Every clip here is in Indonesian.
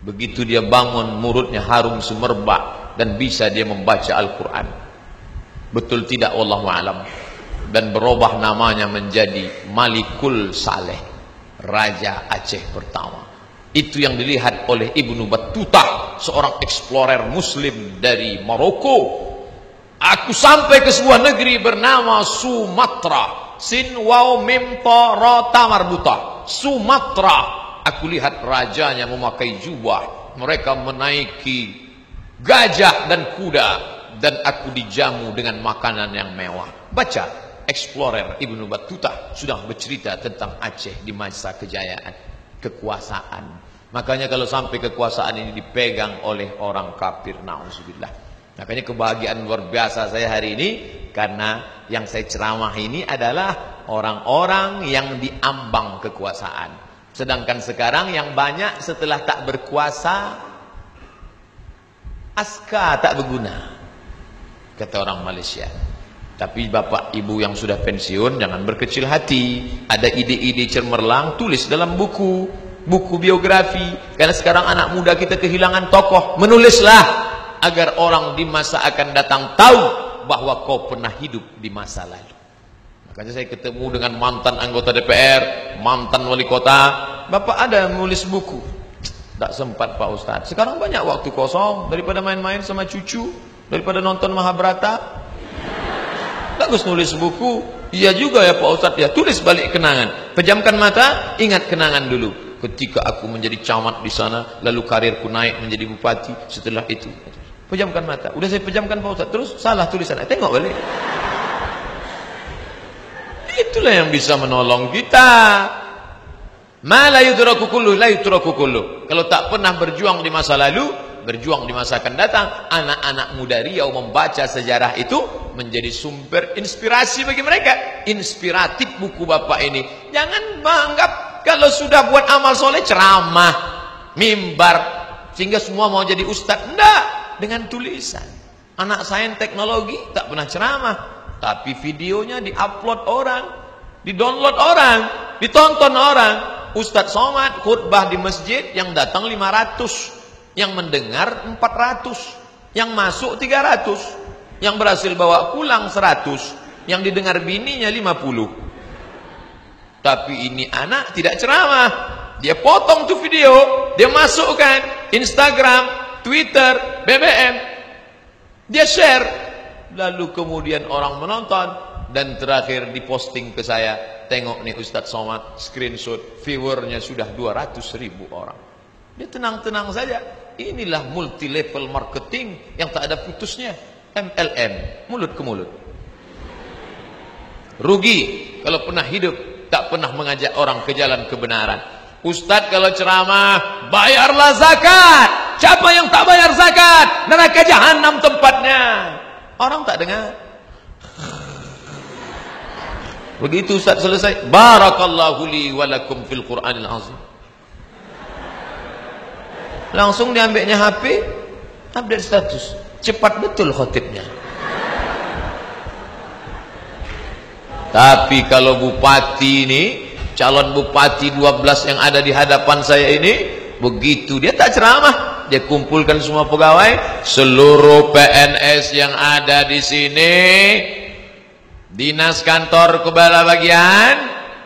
Begitu dia bangun, mulutnya harum semerbak dan bisa dia membaca Al-Quran. Betul tidak? Wallahu a'lam. Dan berubah namanya menjadi Malikul Saleh, Raja Aceh pertama. Itu yang dilihat oleh Ibnu Battuta, seorang explorer muslim dari Maroko. Aku sampai ke sebuah negeri bernama Sumatra. Sin waw mim ta ra ta marbuta. Sumatra. Aku lihat rajanya memakai jubah, mereka menaiki gajah dan kuda, dan aku dijamu dengan makanan yang mewah. Baca, explorer Ibnu Battuta sudah bercerita tentang Aceh di masa kejayaan, kekuasaan. Makanya kalau sampai kekuasaan ini dipegang oleh orang kafir, na'udzubillah. Makanya kebahagiaan luar biasa saya hari ini, karena yang saya ceramah ini adalah orang-orang yang diambang kekuasaan. Sedangkan sekarang yang banyak setelah tak berkuasa, aska tak berguna, kata orang Malaysia. Tapi bapak ibu yang sudah pensiun jangan berkecil hati. Ada ide-ide cemerlang, tulis dalam buku biografi. Karena sekarang anak muda kita kehilangan tokoh, menulislah agar orang di masa akan datang tahu bahwa kau pernah hidup di masa lalu. Makanya saya ketemu dengan mantan anggota DPR, mantan wali kota. Bapak ada menulis buku. Tak sempat Pak Ustadz. Sekarang banyak waktu kosong, daripada main-main sama cucu, daripada nonton Mahabharata. Bagus nulis buku. Iya juga ya Pak Ustadz ya. Tulis balik kenangan. Pejamkan mata, ingat kenangan dulu. Ketika aku menjadi camat di sana, lalu karirku naik menjadi bupati. Setelah itu, pejamkan mata. Udah saya pejamkan Pak Ustadz. Terus salah tulisan. Tengok balik. Itulah yang bisa menolong kita. Ma la yudraku kullu la yutraku kullu. Kalau tak pernah berjuang di masa lalu, berjuang di masa akan datang. Anak-anak muda Riau membaca sejarah itu menjadi sumber inspirasi bagi mereka. Inspiratif buku bapak ini. Jangan menganggap kalau sudah buat amal soleh ceramah, mimbar, sehingga semua mau jadi ustadz. Enggak, dengan tulisan. Anak sains teknologi tak pernah ceramah, tapi videonya diupload orang, didownload orang, ditonton orang. Ustadz Somad khutbah di masjid, yang datang 500, yang mendengar 400, yang masuk 300, yang berhasil bawa pulang 100, yang didengar bininya 50. Tapi ini anak tidak ceramah, dia potong tuh video, dia masukkan Instagram, Twitter, BBM, dia share, lalu kemudian orang menonton, dan terakhir diposting ke saya. Tengok nih Ustadz Somad, screenshot, viewernya sudah 200.000 orang. Dia tenang-tenang saja. Inilah multi level marketing yang tak ada putusnya. MLM, mulut ke mulut. Rugi kalau pernah hidup tak pernah mengajak orang ke jalan kebenaran. Ustadz kalau ceramah, bayarlah zakat. Siapa yang tak bayar zakat, neraka jahanam tempatnya. Orang tak dengar. Begitu Ustaz selesai, barakallahu li walakum fil Qur'anil azim. Langsung diambilnya HP, update status. Cepat betul khotibnya. Tapi kalau bupati ini, calon bupati 12 yang ada di hadapan saya ini, begitu dia tak ceramah, dia kumpulkan semua pegawai, seluruh PNS yang ada di sini, dinas kantor kepala bagian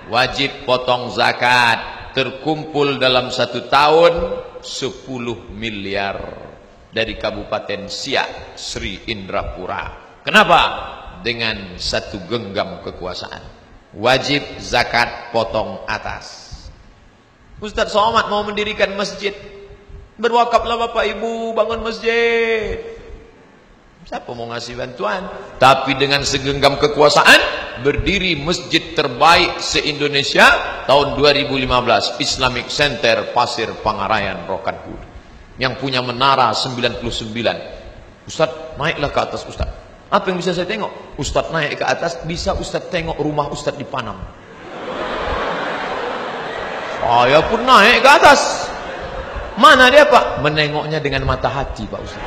wajib potong zakat. Terkumpul dalam 1 tahun 10 miliar dari Kabupaten Siak, Sri Indrapura. Kenapa? Dengan 1 genggam kekuasaan. Wajib zakat potong atas. Ustadz Somad mau mendirikan masjid, berwakaflah bapak ibu bangun masjid. Siapa mau ngasih bantuan? Tapi dengan segenggam kekuasaan, berdiri masjid terbaik se-Indonesia tahun 2015, Islamic Center Pasir Pangarayan Rokan Hulu, yang punya menara 99. Ustaz, naiklah ke atas Ustaz. Apa yang bisa saya tengok? Ustaz naik ke atas, bisa Ustaz tengok rumah Ustaz di Panam. Saya pun naik ke atas. Mana dia Pak? Menengoknya dengan mata hati Pak Ustaz.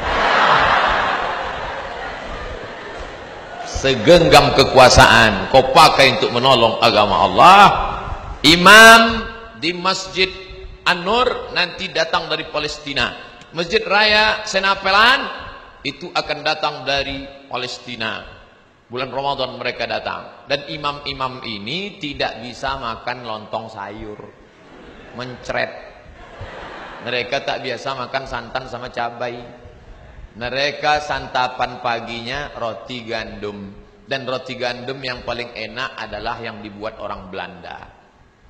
Segenggam kekuasaan kau pakai untuk menolong agama Allah. Imam di masjid An-Nur nanti datang dari Palestina. Masjid Raya Senapelan itu akan datang dari Palestina. Bulan Ramadan mereka datang. Dan imam-imam ini tidak bisa makan lontong sayur, mencret. Mereka tak biasa makan santan sama cabai. Mereka santapan paginya roti gandum. Dan roti gandum yang paling enak adalah yang dibuat orang Belanda.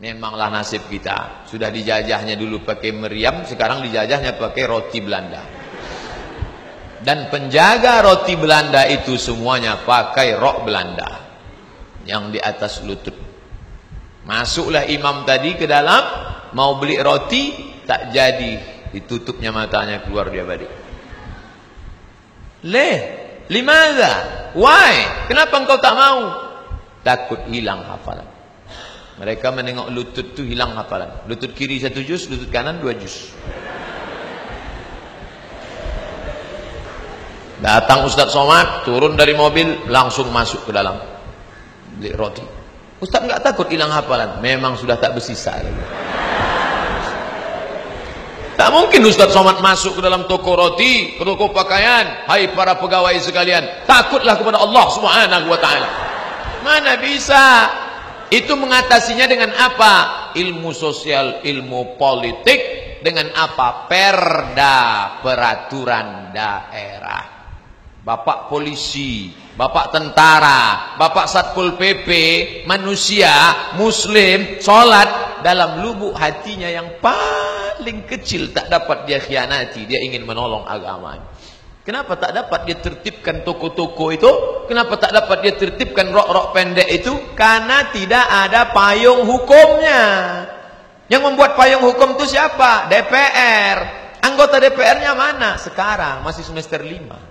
Memanglah nasib kita. Sudah dijajahnya dulu pakai meriam, sekarang dijajahnya pakai roti Belanda. Dan penjaga roti Belanda itu semuanya pakai rok Belanda yang di atas lutut. Masuklah imam tadi ke dalam, mau beli roti, tak jadi, ditutupnya matanya, keluar dia balik. Limadha? Why? Kenapa engkau tak mau? Takut hilang hafalan. Mereka menengok lutut tu hilang hafalan. Lutut kiri 1 juz, lutut kanan 2 juz. Datang Ustaz Somad, turun dari mobil, langsung masuk ke dalam beli roti. Ustaz enggak takut hilang hafalan? Memang sudah tak bersisa lagi. Tak mungkin Ustaz Somad masuk ke dalam toko roti, ke toko pakaian. Hai para pegawai sekalian, takutlah kepada Allah Subhanahu wa taala. Mana bisa? Itu mengatasinya dengan apa? Ilmu sosial, ilmu politik. Dengan apa? Perda, peraturan daerah. Bapak polisi, bapak tentara, bapak satpol PP, manusia, muslim, sholat, dalam lubuk hatinya yang paling kecil tak dapat dia khianati, dia ingin menolong agama. Kenapa tak dapat dia tertibkan toko-toko itu? Kenapa tak dapat dia tertibkan rok-rok pendek itu? Karena tidak ada payung hukumnya. Yang membuat payung hukum itu siapa? DPR. Anggota DPR-nya mana? Sekarang masih semester 5.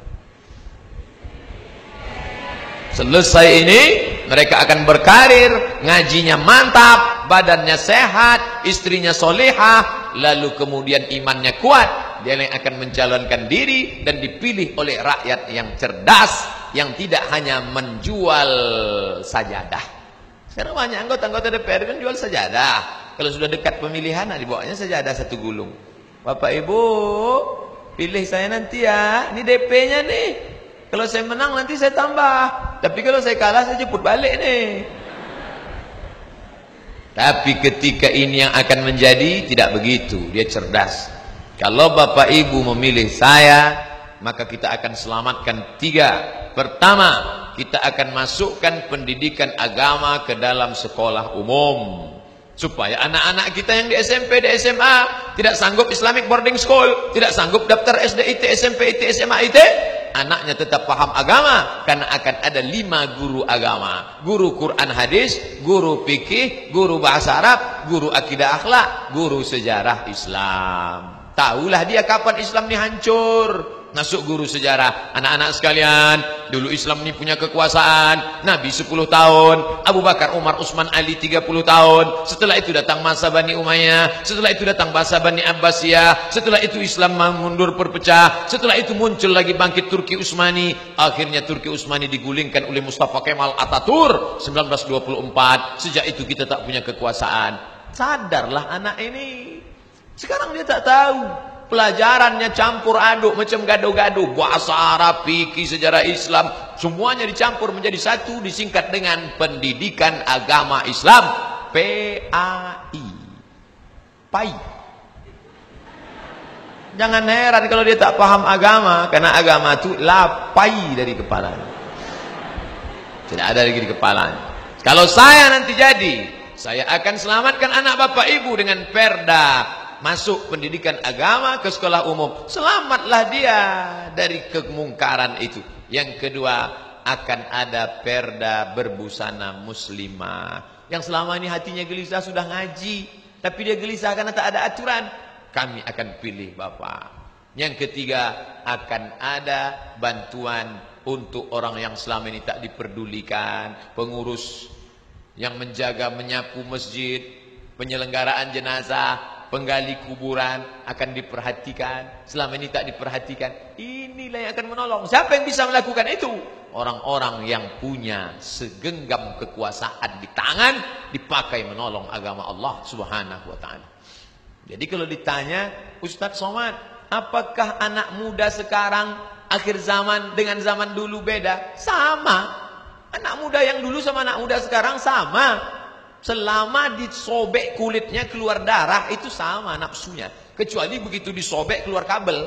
Selesai ini mereka akan berkarir, ngajinya mantap, badannya sehat, istrinya solehah, lalu kemudian imannya kuat. Dia yang akan mencalonkan diri dan dipilih oleh rakyat yang cerdas, yang tidak hanya menjual sajadah. Sekarang banyak anggota DPR kan jual sajadah. Kalau sudah dekat pemilihan, dibawanya sajadah 1 gulung. Bapak Ibu, pilih saya nanti ya. Ini DP-nya nih. Kalau saya menang nanti saya tambah. Tapi kalau saya kalah saya jemput balik nih. Tapi ketika ini yang akan menjadi, tidak begitu. Dia cerdas. Kalau Bapak Ibu memilih saya, maka kita akan selamatkan 3. Pertama, kita akan masukkan pendidikan agama ke dalam sekolah umum. Supaya anak-anak kita yang di SMP, di SMA, tidak sanggup Islamic boarding school, tidak sanggup daftar SD, IT, SMP, IT, SMA, IT, anaknya tetap paham agama. Karena akan ada 5 guru agama. Guru Quran hadis, guru fikih, guru bahasa Arab, guru akidah akhlak, guru sejarah Islam. Tahulah dia kapan Islam ini hancur. Masuk guru sejarah. Anak-anak sekalian, dulu Islam ini punya kekuasaan. Nabi 10 tahun, Abu Bakar, Umar, Utsman, Ali 30 tahun. Setelah itu datang masa Bani Umayyah. Setelah itu datang masa Bani Abbasiyah. Setelah itu Islam mundur berpecah. Setelah itu muncul lagi bangkit Turki Utsmani. Akhirnya Turki Utsmani digulingkan oleh Mustafa Kemal Atatürk 1924. Sejak itu kita tak punya kekuasaan. Sadarlah anak ini. Sekarang dia tak tahu. Pelajarannya campur aduk macam gado-gado. Bahasa Arab, fikih, sejarah Islam, semuanya dicampur menjadi satu, disingkat dengan pendidikan agama Islam. PAI. PAI. Jangan heran kalau dia tak paham agama, karena agama itu lapai dari kepalanya. Tidak ada lagi di kepalanya. Kalau saya nanti jadi, saya akan selamatkan anak bapak ibu dengan perda. Masuk pendidikan agama ke sekolah umum. Selamatlah dia dari kemungkaran itu. Yang kedua, akan ada perda berbusana muslimah. Yang selama ini hatinya gelisah sudah ngaji, tapi dia gelisah karena tak ada aturan. Kami akan pilih Bapak. Yang ketiga, akan ada bantuan untuk orang yang selama ini tak diperdulikan. Pengurus yang menjaga, menyapu masjid, penyelenggaraan jenazah, penggali kuburan akan diperhatikan. Selama ini tak diperhatikan. Inilah yang akan menolong. Siapa yang bisa melakukan itu? Orang-orang yang punya segenggam kekuasaan di tangan, dipakai menolong agama Allah Subhanahu wa ta'ala. Jadi kalau ditanya, Ustadz Somad, apakah anak muda sekarang akhir zaman dengan zaman dulu beda? Sama. Anak muda yang dulu sama anak muda sekarang sama. Selama disobek kulitnya keluar darah, itu sama nafsunya. Kecuali begitu disobek keluar kabel.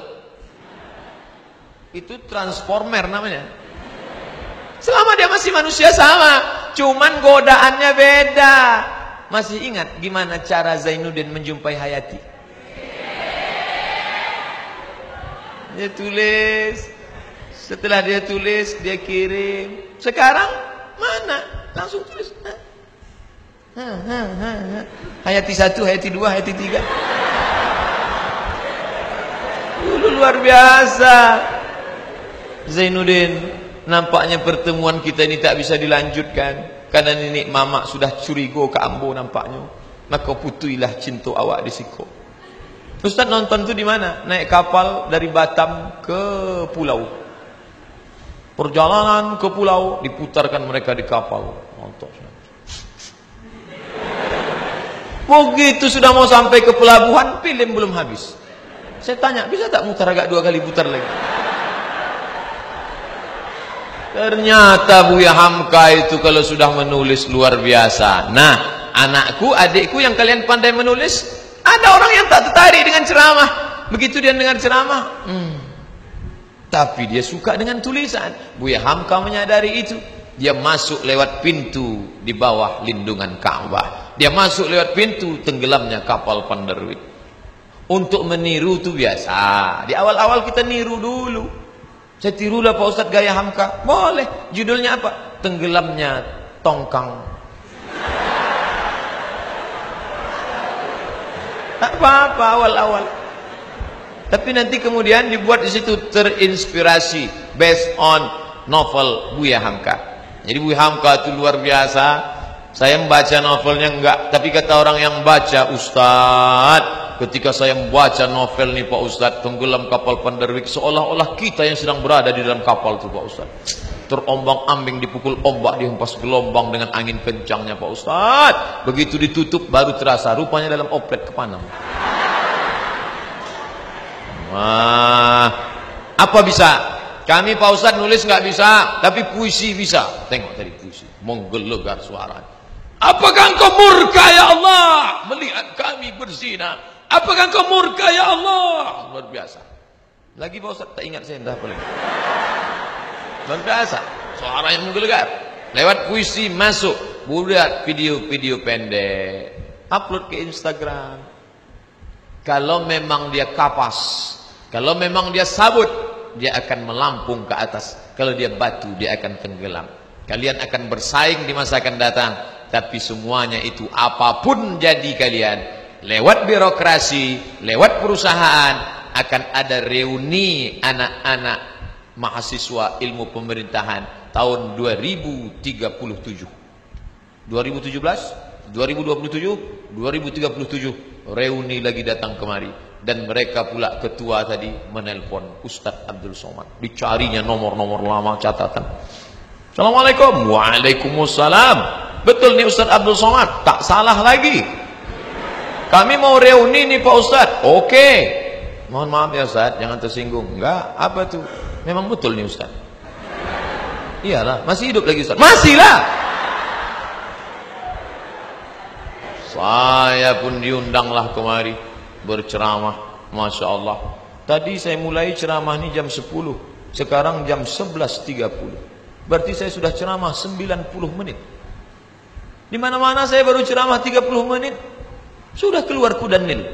Itu transformer namanya. Selama dia masih manusia sama, cuman godaannya beda. Masih ingat gimana cara Zainuddin menjumpai Hayati? Dia tulis. Setelah dia tulis, dia kirim. Sekarang mana? Langsung tulis. Hayati 1, Hayati 2, Hayati 3. Dulu luar biasa. Zainuddin, nampaknya pertemuan kita ini tak bisa dilanjutkan karena nenek mamak sudah curigo ke Ambo nampaknya. Maka putuilah cinta awak di siko. Ustaz nonton tu di mana? Naik kapal dari Batam ke pulau. Perjalanan ke pulau, diputarkan mereka di kapal. Nonton. Begitu sudah mau sampai ke pelabuhan, film belum habis. Saya tanya, bisa tak mutar agak 2 kali putar lagi? Ternyata Buya Hamka itu kalau sudah menulis luar biasa. Nah, anakku, adikku yang kalian pandai menulis, ada orang yang tak tertarik dengan ceramah. Begitu dia dengar ceramah, tapi dia suka dengan tulisan. Buya Hamka menyadari itu. Dia masuk lewat pintu di bawah lindungan Ka'bah. Dia masuk lewat pintu tenggelamnya kapal Panderwit. Untuk meniru itu biasa. Di awal-awal kita niru dulu. Saya tirulah Pak Ustadz gaya Hamka. Boleh. Judulnya apa? Tenggelamnya tongkang. Tak apa-apa awal-awal. Tapi nanti kemudian dibuat di situ terinspirasi based on novel Buya Hamka. Jadi Buya Hamka itu luar biasa. Saya membaca novelnya enggak, tapi kata orang yang baca, Ustadz, ketika saya membaca novel nih Pak Ustadz, tenggelam kapal Panderwik, seolah-olah kita yang sedang berada di dalam kapal itu Pak Ustadz. Terombang-ambing, dipukul ombak, dihempas gelombang dengan angin kencangnya Pak Ustadz. Begitu ditutup baru terasa rupanya dalam oplet kepanam. Wah, apa bisa? Kami Pak Ustadz nulis nggak bisa, tapi puisi bisa. Tengok tadi puisi, menggelegar suara. Apakah engkau murka ya Allah melihat kami berzina? Apakah engkau murka ya Allah? Luar biasa. Lagi Pak Ustadz tak ingat saya entah apa lagi. Luar biasa. Suara yang menggelegar. Lewat puisi masuk. Buat video-video pendek. Upload ke Instagram. Kalau memang dia kapas, kalau memang dia sabut, dia akan melampung ke atas. Kalau dia batu, dia akan tenggelam. Kalian akan bersaing di masa akan datang. Tapi semuanya itu apapun jadi kalian, lewat birokrasi, lewat perusahaan, akan ada reuni anak-anak mahasiswa ilmu pemerintahan tahun 2037. 2017, 2027, 2037 reuni lagi datang kemari. Dan mereka pula ketua tadi menelpon Ustadz Abdul Somad. Dicarinya nomor-nomor lama catatan. Assalamualaikum. Waalaikumsalam. Betul nih Ustadz Abdul Somad, tak salah lagi. Kami mau reuni nih Pak Ustadz. Oke. Mohon maaf ya Ustadz, jangan tersinggung. Enggak, apa tuh? Memang betul nih Ustadz. Iyalah, masih hidup lagi Ustadz. Masih lah. Saya pun diundanglah kemari berceramah. Masya Allah. Tadi saya mulai ceramah ini jam 10. Sekarang jam 11.30. Berarti saya sudah ceramah 90 menit. Di mana-mana saya baru ceramah 30 menit. Sudah keluar kuda Nil.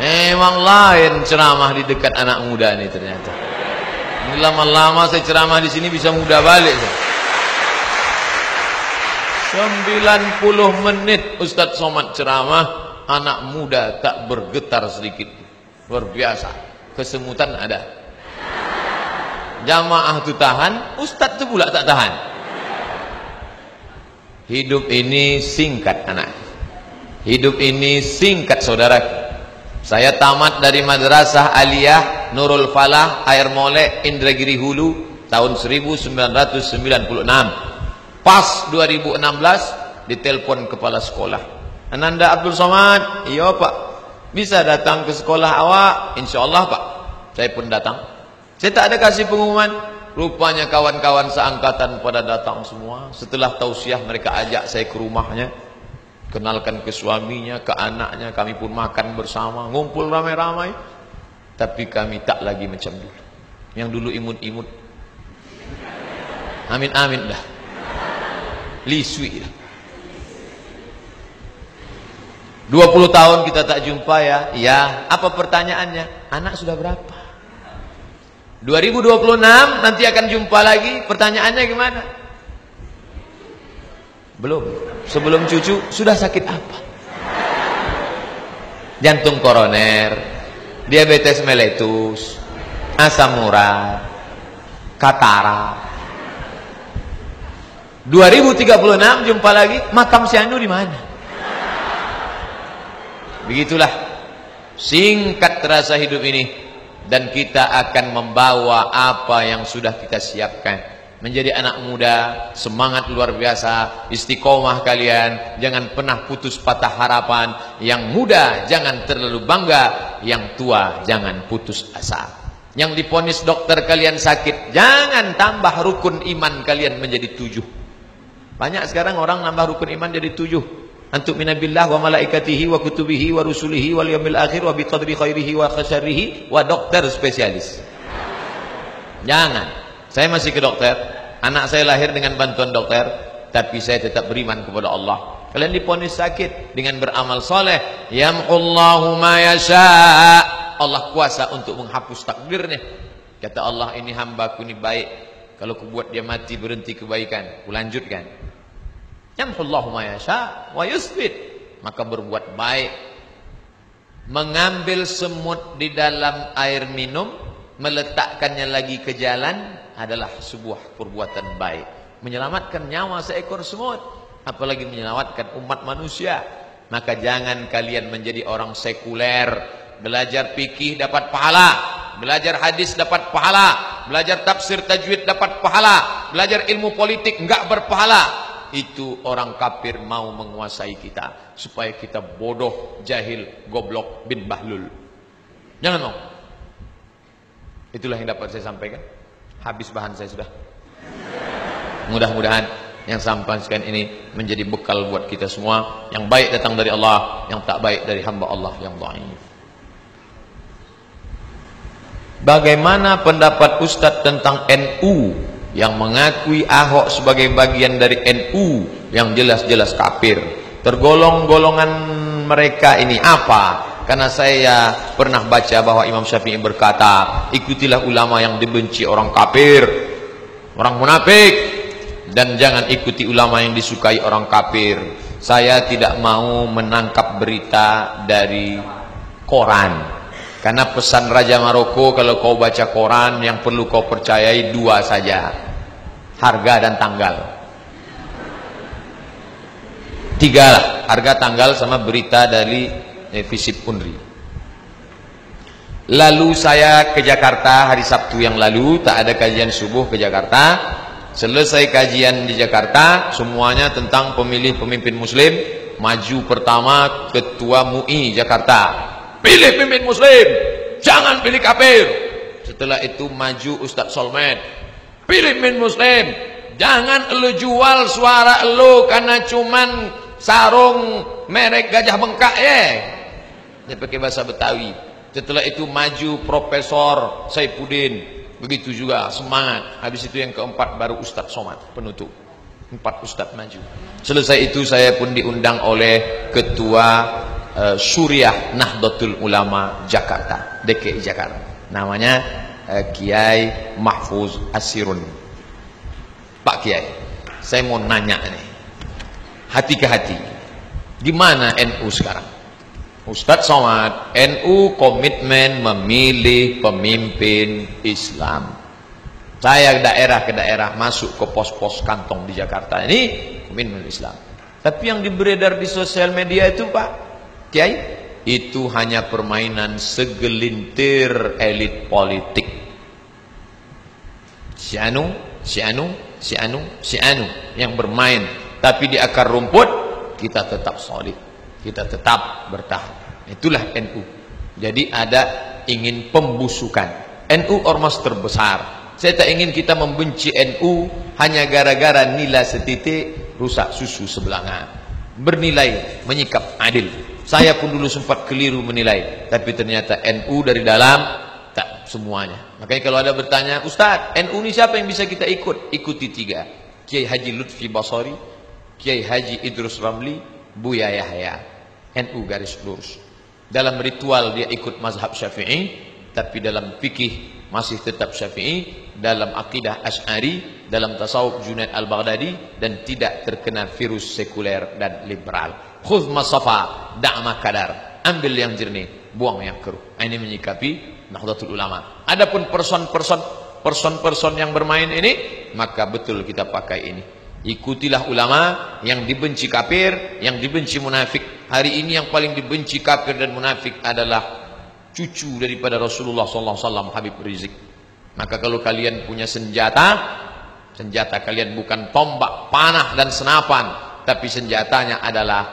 Memang lain ceramah di dekat anak muda ini ternyata. Ini lama-lama saya ceramah di sini bisa muda balik. 90 menit Ustadz Somad ceramah, anak muda tak bergetar sedikit. Luar biasa. Kesemutan ada. Jamaah itu tahan, Ustadz itu pula tak tahan. Hidup ini singkat anak. Hidup ini singkat saudara. Saya tamat dari Madrasah Aliyah Nurul Falah Air Molek Indragiri Hulu tahun 1996. Pas 2016 ditelepon kepala sekolah. Ananda Abdul Somad, iya Pak, bisa datang ke sekolah awak? Insyaallah Pak. Saya pun datang. Saya tak ada kasih pengumuman. Rupanya kawan-kawan seangkatan pada datang semua. Setelah tausiah mereka ajak saya ke rumahnya, kenalkan ke suaminya, ke anaknya. Kami pun makan bersama, ngumpul ramai-ramai. Tapi kami tak lagi macam dulu. Yang dulu imut-imut, amin-amin dah, liswi dah. 20 tahun kita tak jumpa ya. Ya, apa pertanyaannya? Anak sudah berapa? 2026 nanti akan jumpa lagi. Pertanyaannya gimana? Belum. Sebelum cucu sudah sakit apa? Jantung koroner, diabetes meletus, asam urat, katarak. 2036 jumpa lagi. Makam si Anu di mana? Begitulah singkat terasa hidup ini, dan kita akan membawa apa yang sudah kita siapkan. Menjadi anak muda, semangat luar biasa, istiqomah kalian, jangan pernah putus patah harapan. Yang muda jangan terlalu bangga, yang tua jangan putus asa. Yang diponis dokter kalian sakit, jangan tambah rukun iman kalian menjadi 7. Banyak sekarang orang nambah rukun iman jadi 7. Antuk minabillah wa malaikatihi wa kutubihi wa rusulihi wal yaumil akhir wa biqadri khairihi wa syarrihi wa dokter spesialis. Jangan. Saya masih ke dokter. Anak saya lahir dengan bantuan dokter, tapi saya tetap beriman kepada Allah. Kalian diponis sakit dengan beramal soleh, yamhullahu ma yasha. Allah kuasa untuk menghapus takdirnya. Kata Allah, ini hambaku ini baik. Kalau kubuat dia mati berhenti kebaikan, kulanjutkan. Yamhullahu ma yasha wa yusbit. Maka berbuat baik. Mengambil semut di dalam air minum, meletakkannya lagi ke jalan adalah sebuah perbuatan baik. Menyelamatkan nyawa seekor semut, apalagi menyelamatkan umat manusia. Maka jangan kalian menjadi orang sekuler. Belajar fikih dapat pahala, belajar hadis dapat pahala, belajar tafsir tajwid dapat pahala, belajar ilmu politik enggak berpahala. Itu orang kafir mau menguasai kita supaya kita bodoh, jahil, goblok, bin bahlul. Jangan mau. Itulah yang dapat saya sampaikan. Habis bahan saya sudah. Mudah-mudahan yang sampaikan ini menjadi bekal buat kita semua. Yang baik datang dari Allah, yang tak baik dari hamba Allah yang dhaif. Bagaimana pendapat Ustadz tentang NU yang mengakui Ahok sebagai bagian dari NU yang jelas-jelas kafir? Tergolong golongan mereka ini apa? Karena saya pernah baca bahwa Imam Syafi'i berkata, ikutilah ulama yang dibenci orang kafir, orang munafik, dan jangan ikuti ulama yang disukai orang kafir. Saya tidak mau menangkap berita dari koran, karena pesan Raja Maroko, kalau kau baca koran, yang perlu kau percayai 2 saja, harga dan tanggal. 3 lah, harga, tanggal, sama berita dari Visip Unri. Lalu saya ke Jakarta hari Sabtu yang lalu, tak ada kajian subuh ke Jakarta. Selesai kajian di Jakarta, semuanya tentang pemilih pemimpin muslim. Maju pertama Ketua MUI Jakarta, pilih pemimpin muslim, jangan pilih kafir. Setelah itu maju Ustadz Solmed, pilih pemimpin muslim, jangan lu jual suara lu karena cuman sarung merek Gajah Bengkak ya. Dia pakai bahasa Betawi. Setelah itu maju Profesor Saifuddin, begitu juga semangat. Habis itu yang keempat baru Ustadz Somad penutup. 4 Ustadz maju. Selesai itu saya pun diundang oleh Ketua Suriah Nahdlatul Ulama Jakarta, DKI Jakarta. Namanya Kiai Mahfuz Asirun. Pak Kiai, saya mau nanya nih, hati ke hati, gimana NU sekarang? Ustadz Somad, NU komitmen memilih pemimpin Islam. Saya daerah ke daerah, masuk ke pos-pos kantong di Jakarta ini komitmen Islam. Tapi yang beredar di sosial media itu Pak Kiai, itu hanya permainan segelintir elit politik. Si anu yang bermain. Tapi di akar rumput kita tetap solid, kita tetap bertahan. Itulah NU. Jadi ada ingin pembusukan. NU ormas terbesar. Saya tak ingin kita membenci NU hanya gara-gara nilai setitik rusak susu sebelanga. Bernilai, menyikap adil. Saya pun dulu sempat keliru menilai, tapi ternyata NU dari dalam tak semuanya. Makanya kalau ada bertanya, Ustaz, NU ini siapa yang bisa kita ikut? Ikuti 3. Kiai Haji Lutfi Basari, Kiai Haji Idrus Ramli, Buya Yahya. NU garis lurus. Dalam ritual dia ikut mazhab Syafi'i, tapi dalam fikih masih tetap Syafi'i, dalam akidah Asy'ari, dalam tasawuf Junaid Al-Baghdadi, dan tidak terkena virus sekuler dan liberal. Khudh masafa, da'ma kadar. Ambil yang jernih, buang yang keruh. Ini menyikapi Nahdlatul Ulama. Adapun person yang bermain ini, maka betul kita pakai ini. Ikutilah ulama yang dibenci kafir, yang dibenci munafik. Hari ini yang paling dibenci kafir dan munafik adalah cucu daripada Rasulullah SAW, Habib Rizik. Maka kalau kalian punya senjata kalian bukan tombak, panah dan senapan, tapi senjatanya adalah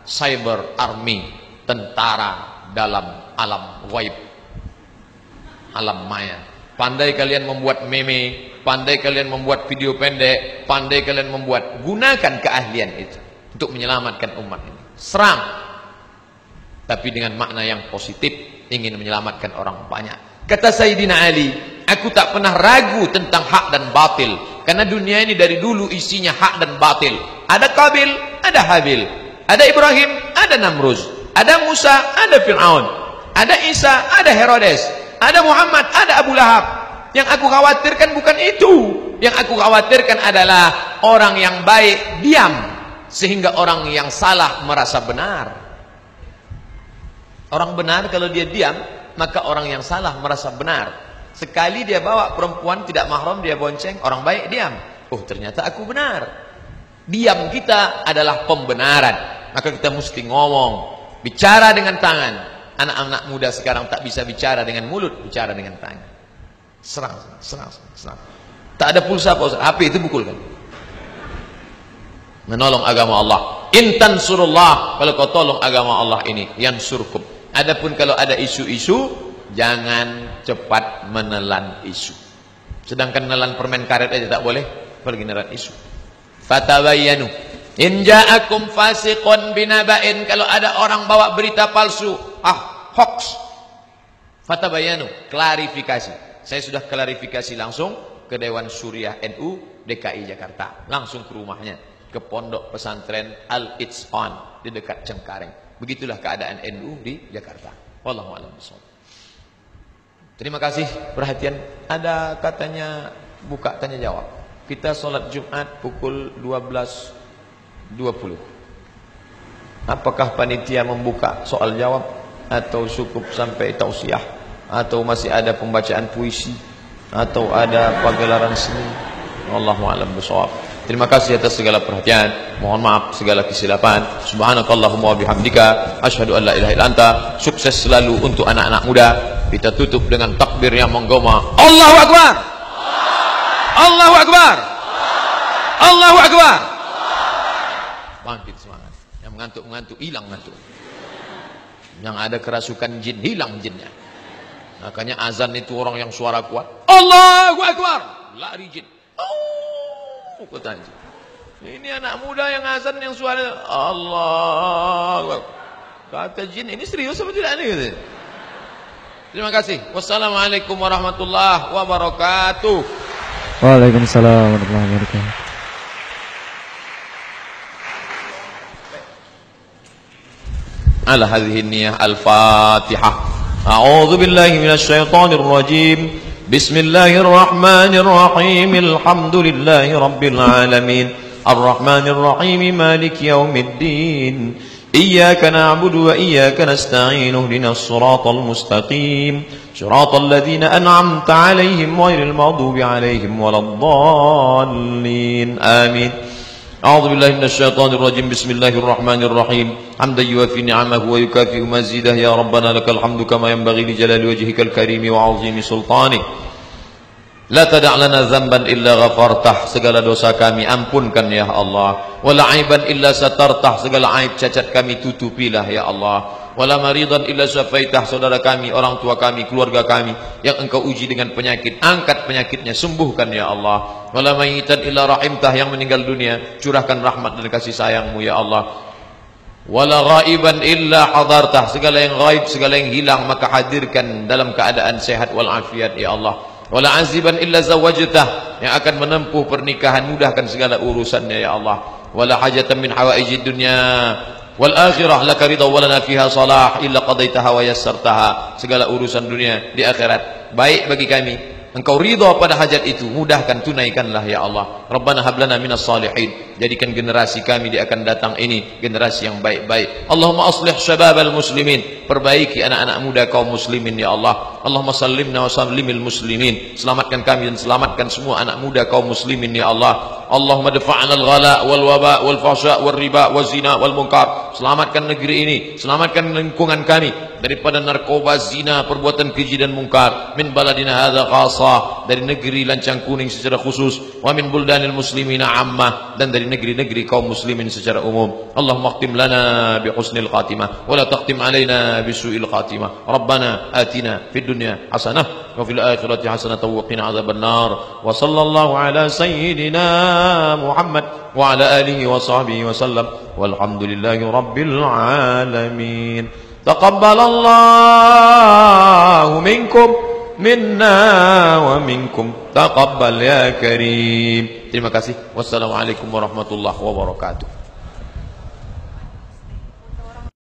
cyber army, tentara dalam alam gaib, alam maya. Pandai kalian membuat meme, pandai kalian membuat video pendek, pandai kalian membuat, gunakan keahlian itu untuk menyelamatkan umat ini. Serang, tapi dengan makna yang positif, ingin menyelamatkan orang banyak. Kata Sayyidina Ali, aku tak pernah ragu tentang hak dan batil, karena dunia ini dari dulu isinya hak dan batil. Ada Qabil, ada Habil, ada Ibrahim, ada Namruz, ada Musa, ada Fir'aun, ada Isa, ada Herodes, ada Muhammad, ada Abu Lahab. Yang aku khawatirkan bukan itu. Yang aku khawatirkan adalah orang yang baik diam, sehingga orang yang salah merasa benar. Orang benar kalau dia diam, maka orang yang salah merasa benar. Sekali dia bawa perempuan tidak mahram, dia bonceng, orang baik diam. Oh, ternyata aku benar. Diam kita adalah pembenaran. Maka kita mesti ngomong, bicara dengan tangan. Anak-anak muda sekarang tak bisa bicara dengan mulut, bicara dengan tangan. Serang. Tak ada pulsa apa, HP itu pukulkan. Menolong agama Allah. Intan surullah, kalau kau tolong agama Allah ini, yansurkum. Adapun kalau ada isu-isu, jangan cepat menelan isu. Sedangkan menelan permen karet aja tak boleh, apalagi menelan isu. Fatabayyanu in ja'akum fasiqun binaba'in, kalau ada orang bawa berita palsu, hoax, fatabayyanu, klarifikasi. Saya sudah klarifikasi langsung ke Dewan Syuriah NU DKI Jakarta, langsung ke rumahnya, ke pondok pesantren Al-Itsan di dekat Cengkareng. Begitulah keadaan NU di Jakarta. Wallahu a'lam bishawab. Terima kasih perhatian. Ada katanya buka tanya jawab. Kita sholat Jumat pukul 12.20. Apakah panitia membuka soal jawab atau cukup sampai tausiah, atau masih ada pembacaan puisi, atau ada pagelaran seni? Wallahu a'lam bishawab. Terima kasih atas segala perhatian. Mohon maaf segala kesilapan. Subhanakallahumma wa bihamdika asyhadu an la ilaha illa anta. Sukses selalu untuk anak-anak muda. Kita tutup dengan takbir yang menggema. Allahu Akbar. Allahu Akbar. Allahu Akbar. Bangkit semangat. Yang mengantuk-mengantuk hilang ngantuk. Yang ada kerasukan jin hilang jinnya. Makanya azan itu orang yang suara kuat. Allahu Akbar. Lari jin. Ini anak muda yang azan yang suara Allah. Kata jin ini serius apa tidak nih? Terima kasih. Wassalamualaikum warahmatullahi wabarakatuh. Waalaikumsalam warahmatullahi wabarakatuh. Ala hadhihi niyyah al-Fatihah. A'udzu billahi minasy syaithanir rajim. Bismillahirrahmanirrahim. Alhamdulillahi rabbil alamin. Arrahmanir rahim. Maliki yaumiddin. Iyyaka na'budu wa iyyaka nasta'in. Ihdinas siratal mustaqim. Siratal ladzina an'amta 'alaihim ghairil maghdubi 'alaihim waladdallin. Amin. A'udzu billahi minasy syaithanir rajim. Bismillahirrahmanirrahim. Hamdan yuwafi ni'amahu wa yukafi'u mazidah. Ya rabbana lakal hamdu kama yanbaghi li jalali wajhikal karim wa 'azimi sultanik. La tada' lana dzamban illa ghafartah, segala dosa kami ampunkan ya Allah. Wala aiban illa satartah, segala aib cacat kami tutupilah ya Allah. Wala maridan illa syafaitah, saudara kami, orang tua kami, keluarga kami yang engkau uji dengan penyakit, angkat penyakitnya, sembuhkan ya Allah. Wala mayitan illa rahimtah, yang meninggal dunia curahkan rahmat dan kasih sayangmu ya Allah. Wala ghaiban illa hadartah, segala yang gaib, segala yang hilang maka hadirkan dalam keadaan sehat wal afiat ya Allah. Wala aziban illa zawajtah, yang akan menempuh pernikahan mudahkan segala urusannya ya Allah. Wala hajatan min hawaijid dunya wal akhirah laka ridha wa lana fiha salah illa qadaitaha wa yassartaha, segala urusan dunia di akhirat baik bagi kami, engkau ridha pada hajat itu, mudahkan, tunaikanlah ya Allah. Rabbana hab lana minas salihin, jadikan generasi kami di akan datang ini generasi yang baik-baik. Allahumma aslih syababal muslimin, perbaiki anak-anak muda kaum muslimin ya Allah. Allahumma sallimna wa sallimil muslimin, selamatkan kami dan selamatkan semua anak muda kaum muslimin ya Allah. Allahumma dafa'na al-ghala wal waba wal fahsya wal riba wal zina wal munkar, selamatkan negeri ini, selamatkan lingkungan kami daripada narkoba, zina, perbuatan keji dan mungkar. Min baladina hadza khassa, dari negeri Lancang Kuning secara khusus, wa min buldanil muslimina ammah, dan dari negeri-negeri kaum muslimin secara umum. Allahumma khtim lana bi husnil khatimah wa la taqtim alaina bi su'il khatimah. Rabbana atina fid dunya hasanah wa fil akhirati hasanah wa qina adzaban nar. Wa sallallahu ala sayyidina Muhammad wa ala alihi wa sahbihi wa sallam, walhamdulillahi rabbil alamin. Taqabbalallahu minkum minna wa minkum, taqabbal ya karim. Terima kasih. Wassalamualaikum warahmatullahi wabarakatuh.